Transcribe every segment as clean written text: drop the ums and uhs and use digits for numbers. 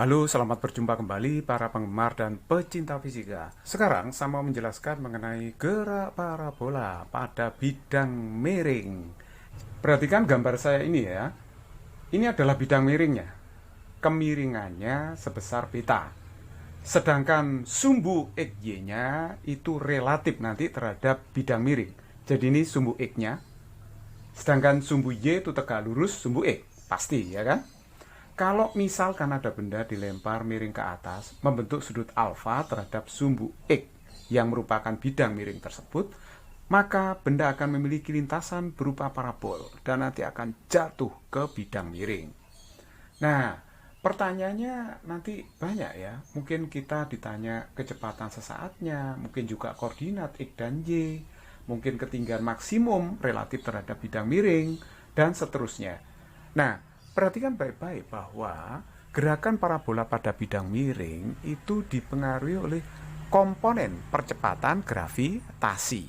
Halo, selamat berjumpa kembali para penggemar dan pecinta fisika. Sekarang saya mau menjelaskan mengenai gerak parabola pada bidang miring. Perhatikan gambar saya ini ya. Ini adalah bidang miringnya. Kemiringannya sebesar beta. Sedangkan sumbu XY-nya itu relatif nanti terhadap bidang miring. Jadi ini sumbu X-nya. Sedangkan sumbu Y itu tegak lurus sumbu X. Pasti ya kan? Kalau misalkan ada benda dilempar miring ke atas, membentuk sudut alfa terhadap sumbu X yang merupakan bidang miring tersebut, maka benda akan memiliki lintasan berupa parabol dan nanti akan jatuh ke bidang miring. Nah, pertanyaannya nanti banyak ya. Mungkin kita ditanya kecepatan sesaatnya, mungkin juga koordinat X dan Y, mungkin ketinggian maksimum relatif terhadap bidang miring, dan seterusnya. Nah, perhatikan baik-baik bahwa gerakan parabola pada bidang miring itu dipengaruhi oleh komponen percepatan gravitasi.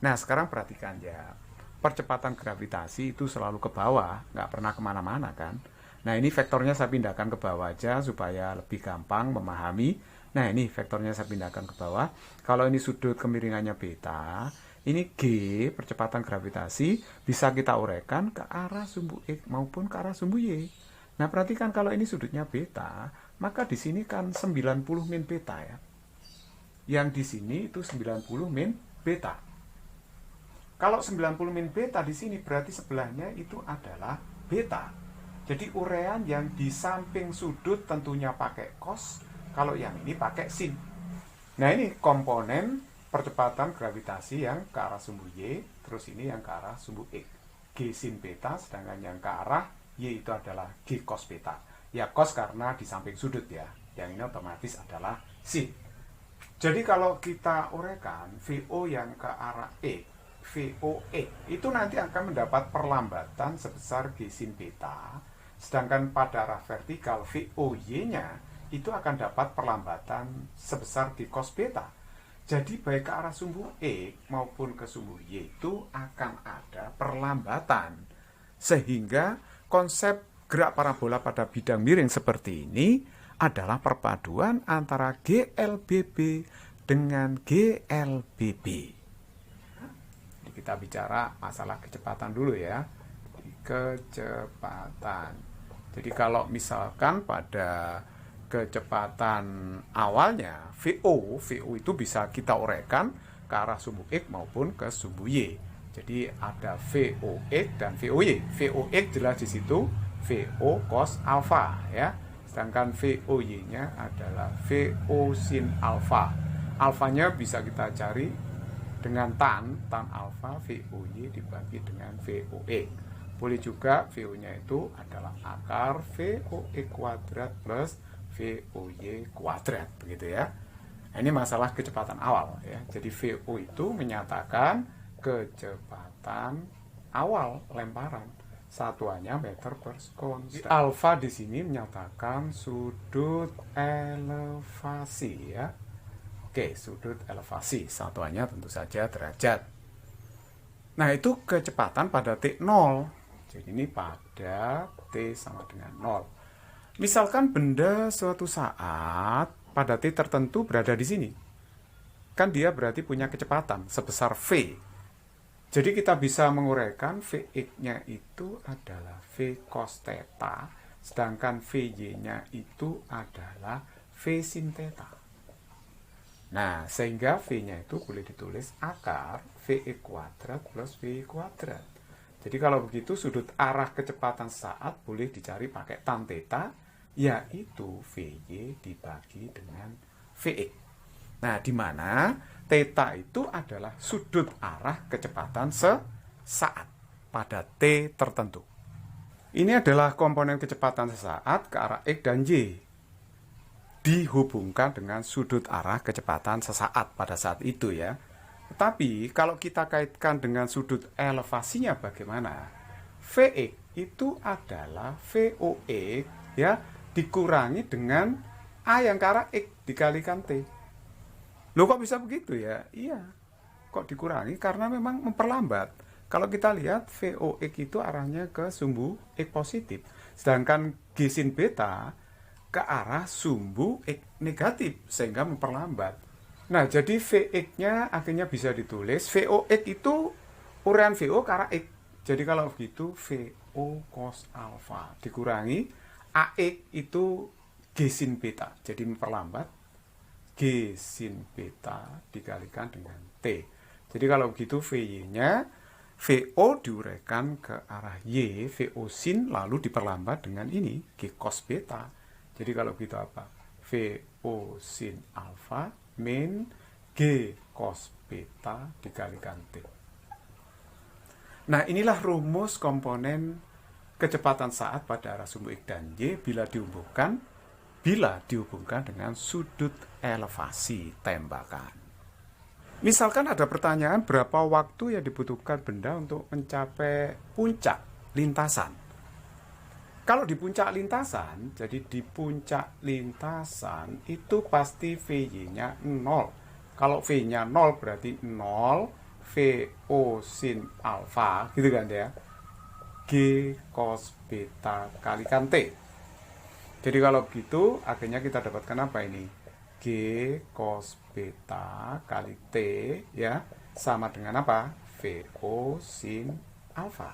Nah, sekarang perhatikan ya. Percepatan gravitasi itu selalu ke bawah, nggak pernah kemana-mana kan. Nah, ini vektornya saya pindahkan ke bawah aja supaya lebih gampang memahami. Nah, ini vektornya saya pindahkan ke bawah. Kalau ini sudut kemiringannya beta, ini G, percepatan gravitasi, bisa kita uraikan ke arah sumbu X maupun ke arah sumbu Y. Nah, perhatikan kalau ini sudutnya beta, maka di sini kan 90 min beta ya. Yang di sini itu 90 min beta. Kalau 90 min beta di sini berarti sebelahnya itu adalah beta. Jadi uraian yang di samping sudut tentunya pakai cos, kalau yang ini pakai sin. Nah, ini komponen percepatan gravitasi yang ke arah sumbu Y, terus ini yang ke arah sumbu X. G sin beta, sedangkan yang ke arah Y itu adalah G cos beta. Ya cos karena di samping sudut ya, yang ini otomatis adalah sin. Jadi kalau kita uraikan VO yang ke arah X, VOX, itu nanti akan mendapat perlambatan sebesar G sin beta, sedangkan pada arah vertikal VOY-nya itu akan dapat perlambatan sebesar G cos beta. Jadi baik ke arah sumbu X maupun ke sumbu Y itu akan ada perlambatan. Sehingga konsep gerak parabola pada bidang miring seperti ini adalah perpaduan antara GLBB dengan GLBB. Jadi kita bicara masalah kecepatan dulu ya. Kecepatan. Jadi kalau misalkan pada kecepatan awalnya VO itu bisa kita uraikan ke arah sumbu X maupun ke sumbu Y. Jadi ada VOX dan VOY. VOX jelas di situ VO cos alfa ya. Sedangkan VOY-nya adalah VO sin alfa. Alfanya bisa kita cari dengan tan alfa VOY dibagi dengan VOX. Boleh juga VO-nya itu adalah akar VOX kuadrat plus VOY kuadrat begitu ya. Nah, ini masalah kecepatan awal ya. Jadi VO itu menyatakan kecepatan awal lemparan. Satuannya meter per sekon. Alfa di sini menyatakan sudut elevasi ya. Oke, sudut elevasi. Satuannya tentu saja derajat. Nah, itu kecepatan pada T0. Jadi ini pada T sama dengan 0. Misalkan benda suatu saat pada T tertentu berada di sini. Kan dia berarti punya kecepatan sebesar V. Jadi kita bisa menguraikan Vx-nya itu adalah V cos theta, sedangkan Vy-nya itu adalah V sin theta. Nah, sehingga V-nya itu boleh ditulis akar Vx kuadrat plus Vy kuadrat. Jadi kalau begitu sudut arah kecepatan saat boleh dicari pakai tan theta, yaitu Vy dibagi dengan Vx. Nah, di mana theta itu adalah sudut arah kecepatan sesaat pada T tertentu. Ini adalah komponen kecepatan sesaat ke arah X dan Y dihubungkan dengan sudut arah kecepatan sesaat pada saat itu ya. Tetapi kalau kita kaitkan dengan sudut elevasinya bagaimana? Vx itu adalah VOX ya dikurangi dengan A yang ke arah X dikalikan T. Loh kok bisa begitu ya? Iya, kok dikurangi? Karena memang memperlambat. Kalau kita lihat VOX itu arahnya ke sumbu X positif. Sedangkan G sin beta ke arah sumbu X negatif sehingga memperlambat. Nah, jadi Vx-nya akhirnya bisa ditulis Vox itu uraian VO ke arah X. Jadi kalau begitu VO cos alfa dikurangi AX itu G sin beta. Jadi memperlambat G sin beta dikalikan dengan T. Jadi kalau begitu VY-nya VO diuraikan ke arah Y, VO sin lalu diperlambat dengan ini G cos beta. Jadi kalau begitu apa? VO sin alfa min G cos beta dikalikan T. Nah, inilah rumus komponen kecepatan saat pada arah sumbu X dan Y bila dihubungkan dengan sudut elevasi tembakan. Misalkan ada pertanyaan berapa waktu yang dibutuhkan benda untuk mencapai puncak lintasan. Kalau di puncak lintasan, jadi di puncak lintasan itu pasti VY-nya 0. Kalau V-nya 0 berarti 0 VO sin alfa, gitu kan ya. G cos beta kalikan T. Jadi kalau begitu, akhirnya kita dapatkan apa ini? G cos beta kali T ya sama dengan apa? VO sin alfa.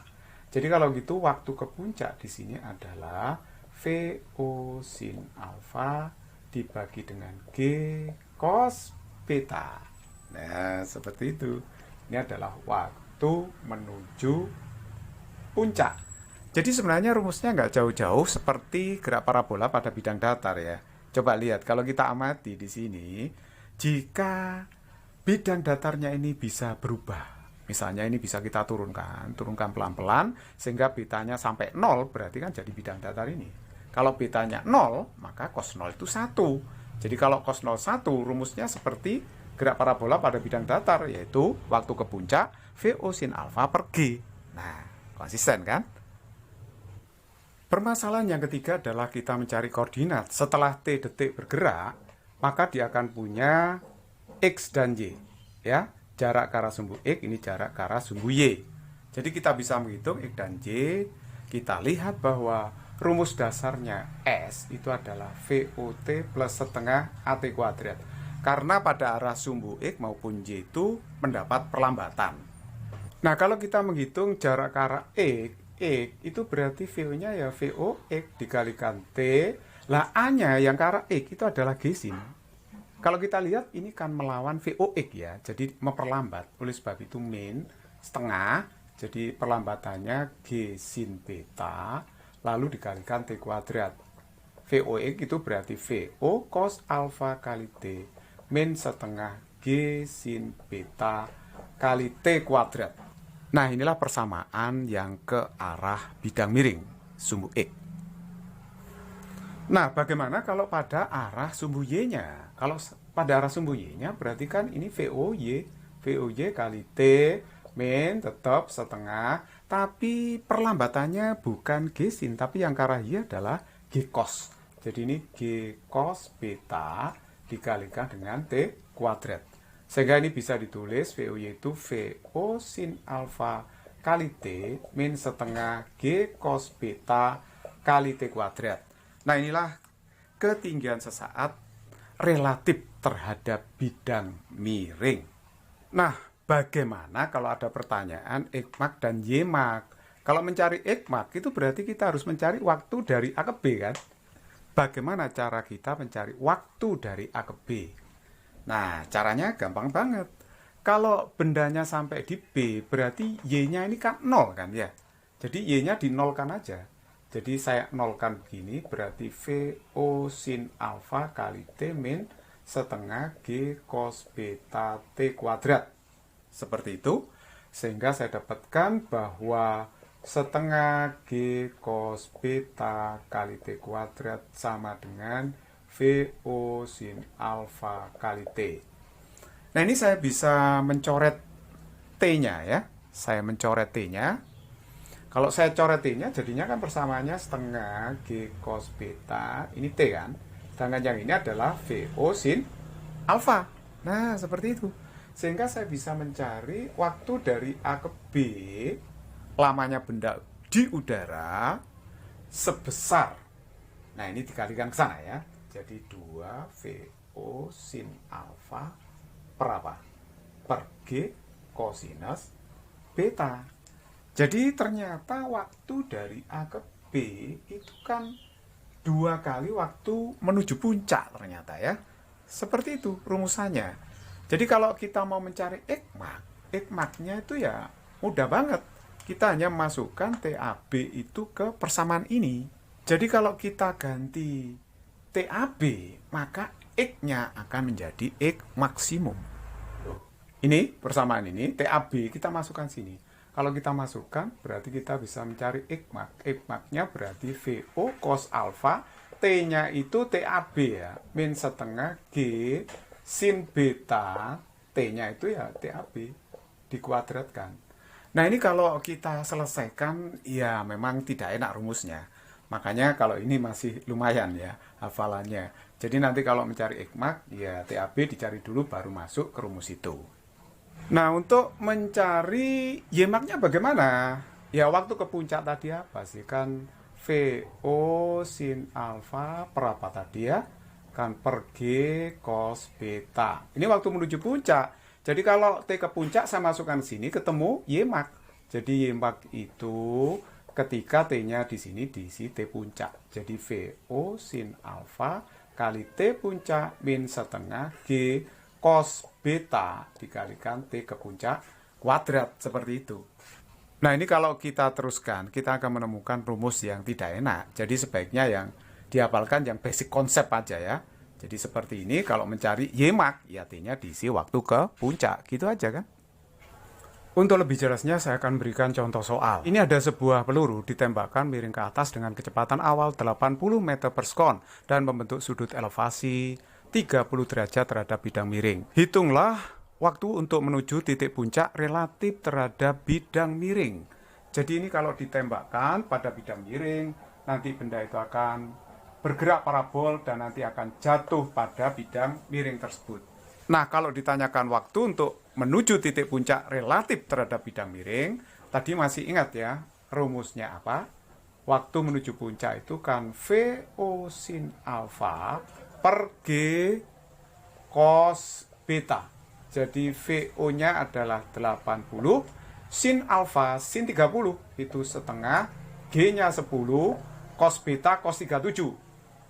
Jadi kalau gitu waktu ke puncak di sini adalah VO sin alfa dibagi dengan G cos beta. Nah, seperti itu. Ini adalah waktu menuju puncak. Jadi sebenarnya rumusnya nggak jauh-jauh seperti gerak parabola pada bidang datar ya. Coba lihat, kalau kita amati di sini, jika bidang datarnya ini bisa berubah. Misalnya ini bisa kita turunkan pelan-pelan, sehingga betanya sampai 0, berarti kan jadi bidang datar ini. Kalau betanya 0, maka cos 0 itu 1. Jadi kalau cos 0 1, rumusnya seperti gerak parabola pada bidang datar, yaitu waktu ke puncak, VO sin alfa per G. Nah, konsisten kan? Permasalahan yang ketiga adalah kita mencari koordinat. Setelah T detik bergerak, maka dia akan punya X dan Y. Ya, jarak ke arah sumbu X, ini jarak ke arah sumbu Y. Jadi kita bisa menghitung X dan Y. Kita lihat bahwa rumus dasarnya S itu adalah VOT plus setengah AT kuadrat. Karena pada arah sumbu X maupun Y itu mendapat perlambatan. Nah, kalau kita menghitung jarak ke arah X itu berarti VO-nya ya VOX dikalikan T. Lah A-nya yang ke arah X itu adalah G sin. Kalau kita lihat ini kan melawan VOX ya, jadi memperlambat. Oleh sebab itu min setengah, jadi perlambatannya G sin beta, lalu dikalikan T kuadrat. VOX itu berarti VO cos alfa kali T, min setengah G sin beta kali T kuadrat. Nah, inilah persamaan yang ke arah bidang miring, sumbu X. Nah, bagaimana kalau pada arah sumbu Y-nya? Kalau pada arah sumbu Y-nya berarti kan ini VOY kali T, min tetap setengah, tapi perlambatannya bukan G sin, tapi yang ke arah Y adalah G cos. Jadi ini G cos beta dikalikan dengan T kuadrat. Sehingga ini bisa ditulis VOY itu VO sin alfa kali T min setengah G cos beta kali T kuadrat. Nah, inilah ketinggian sesaat relatif terhadap bidang miring. Nah, bagaimana kalau ada pertanyaan X Max dan Y Max? Kalau mencari X Max itu berarti kita harus mencari waktu dari A ke B kan? Bagaimana cara kita mencari waktu dari A ke B? Nah, caranya gampang banget. Kalau bendanya sampai di B, berarti Y-nya ini kan 0 kan ya. Jadi Y-nya dinolkan aja. Jadi saya nolkan begini, berarti VO sin alfa kali T min setengah G cos beta T kuadrat. Seperti itu. Sehingga saya dapatkan bahwa setengah G cos beta kali T kuadrat sama dengan VO sin alfa kali T. Nah, ini saya bisa mencoret T-nya ya. Saya mencoret T-nya. Kalau saya coret T-nya, jadinya kan persamaannya setengah G cos beta. Ini T kan. Sedangkan yang ini adalah VO sin alfa. Nah, seperti itu. Sehingga saya bisa mencari waktu dari A ke B, lamanya benda di udara, sebesar Nah, ini dikalikan ke sana ya. Jadi 2 VO sin alfa per apa? Per G kosinus beta. Jadi ternyata waktu dari A ke B itu kan 2 kali waktu menuju puncak ternyata ya. Seperti itu rumusannya. Jadi kalau kita mau mencari X-max-nya itu ya mudah banget. Kita hanya masukkan TAB itu ke persamaan ini. Jadi kalau kita ganti TAB, maka X-nya akan menjadi X maksimum. Ini persamaan ini, TAB kita masukkan sini. Kalau kita masukkan, berarti kita bisa mencari X-max. X-max-nya berarti VO cos alpha, T-nya itu TAB ya, min setengah G sin beta, T-nya itu ya TAB, dikuadratkan. Nah ini kalau kita selesaikan, ya memang tidak enak rumusnya. Makanya kalau ini masih lumayan ya hafalannya. Jadi nanti kalau mencari X-max, ya TAB dicari dulu baru masuk ke rumus itu. Nah untuk mencari Y-max-nya bagaimana? Ya waktu ke puncak tadi apa sih? Kan VO sin alfa per apa tadi ya? Kan per G cos beta. Ini waktu menuju puncak. Jadi kalau T ke puncak saya masukkan sini ketemu Y-max. Jadi Y-max itu ketika T-nya di sini diisi T puncak. Jadi VO sin alfa kali T puncak min setengah G cos beta dikalikan T ke puncak kuadrat seperti itu. Nah ini kalau kita teruskan, kita akan menemukan rumus yang tidak enak. Jadi sebaiknya yang dihafalkan yang basic konsep aja ya. Jadi seperti ini, kalau mencari Y-max, ya T-nya diisi waktu ke puncak. Gitu aja kan. Untuk lebih jelasnya saya akan berikan contoh soal. Ini ada sebuah peluru ditembakkan miring ke atas dengan kecepatan awal 80 meter per sekon dan membentuk sudut elevasi 30 derajat terhadap bidang miring. Hitunglah waktu untuk menuju titik puncak relatif terhadap bidang miring. Jadi ini kalau ditembakkan pada bidang miring, nanti benda itu akan bergerak parabol dan nanti akan jatuh pada bidang miring tersebut. Nah, kalau ditanyakan waktu untuk menuju titik puncak relatif terhadap bidang miring, tadi masih ingat ya, rumusnya apa? Waktu menuju puncak itu kan VO sin alfa per G cos beta. Jadi VO-nya adalah 80, sin alfa sin 30 itu setengah, G-nya 10, cos beta cos 37.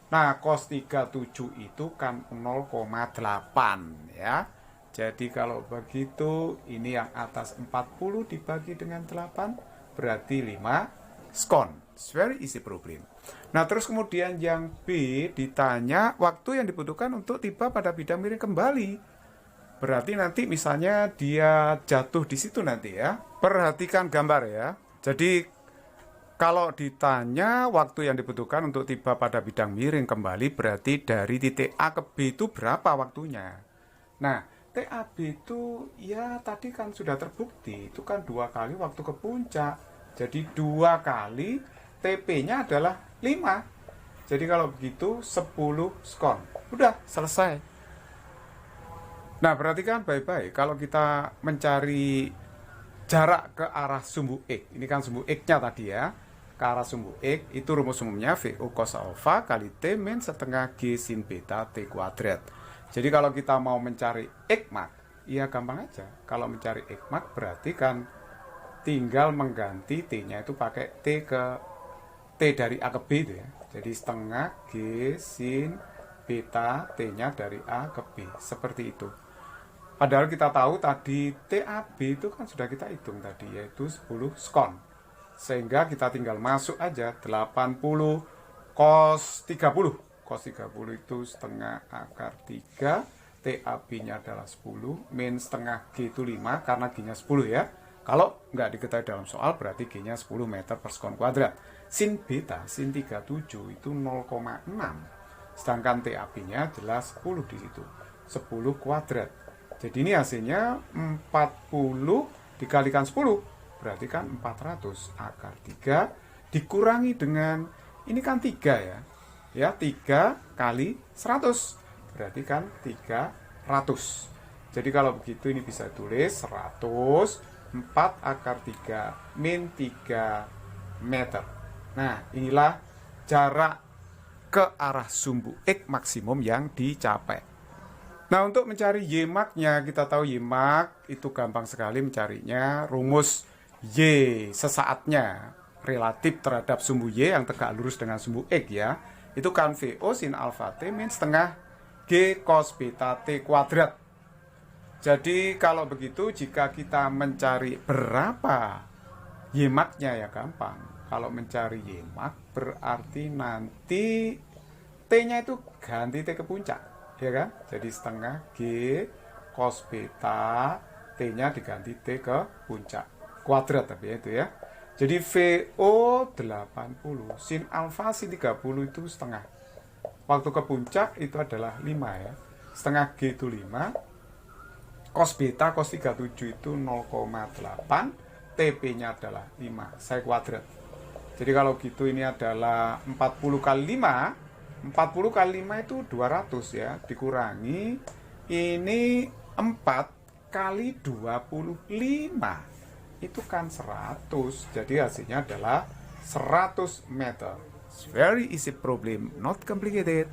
Nah, cos 37 itu kan 0,8 ya. Jadi kalau begitu, ini yang atas 40 dibagi dengan 8, berarti 5 skon. It's very easy problem. Nah, terus kemudian yang B ditanya waktu yang dibutuhkan untuk tiba pada bidang miring kembali. Berarti nanti misalnya dia jatuh di situ nanti ya. Perhatikan gambar ya. Jadi kalau ditanya waktu yang dibutuhkan untuk tiba pada bidang miring kembali, berarti dari titik A ke B itu berapa waktunya? Nah, TAB itu ya tadi kan sudah terbukti, itu kan 2 kali waktu ke puncak. Jadi 2 kali TP-nya adalah 5. Jadi kalau begitu 10 skon. Udah, selesai. Nah, perhatikan baik-baik. Kalau kita mencari jarak ke arah sumbu X, ini kan sumbu X-nya tadi ya, ke arah sumbu X, itu rumus umumnya VO cos alpha kali T min setengah G sin beta T kuadrat. Jadi kalau kita mau mencari X-max, ya gampang aja. Kalau mencari X-max berarti kan tinggal mengganti T-nya itu pakai T dari A ke B itu ya. Jadi setengah G sin beta T-nya dari A ke B. Seperti itu. Padahal kita tahu tadi TAB itu kan sudah kita hitung tadi, yaitu 10 skon. Sehingga kita tinggal masuk aja 80 cos 30. Cos 30 itu setengah akar 3. TAB-nya adalah 10. Min setengah G itu 5 karena G-nya 10 ya. Kalau nggak diketahui dalam soal berarti G-nya 10 meter per sekon kuadrat. Sin beta, sin 37 itu 0,6. Sedangkan TAB-nya jelas 10 di situ. 10 kuadrat. Jadi ini hasilnya 40 dikalikan 10. Berarti kan 400 akar 3 dikurangi dengan, ini kan 3 ya. Ya, 3 kali 100. Berarti kan 300. Jadi kalau begitu ini bisa tulis 100, 4 akar 3 min 3 meter. Nah, inilah jarak ke arah sumbu X maksimum yang dicapai. Nah, untuk mencari Y max-nya, kita tahu Y max itu gampang sekali mencarinya. Rumus Y sesaatnya relatif terhadap sumbu Y yang tegak lurus dengan sumbu X ya. Itu kan VO sin alfa T min setengah G cos beta T kuadrat. Jadi kalau begitu jika kita mencari berapa Y max-nya ya gampang. Kalau mencari Y max berarti nanti T-nya itu ganti T ke puncak. Ya kan? Jadi setengah G cos beta T-nya diganti T ke puncak kuadrat tapi ya itu ya. Jadi VO 80 sin alfa sin 30 itu setengah. Waktu ke puncak itu adalah 5 ya. Setengah G itu 5. Cos beta cos 37 itu 0,8. TP-nya adalah 5. Saya kuadrat. Jadi kalau gitu ini adalah 40 kali 5. 40 kali 5 itu 200 ya. Dikurangi ini 4 kali 25. Itu kan 100. Jadi hasilnya adalah 100 meter. It's very easy problem, not complicated.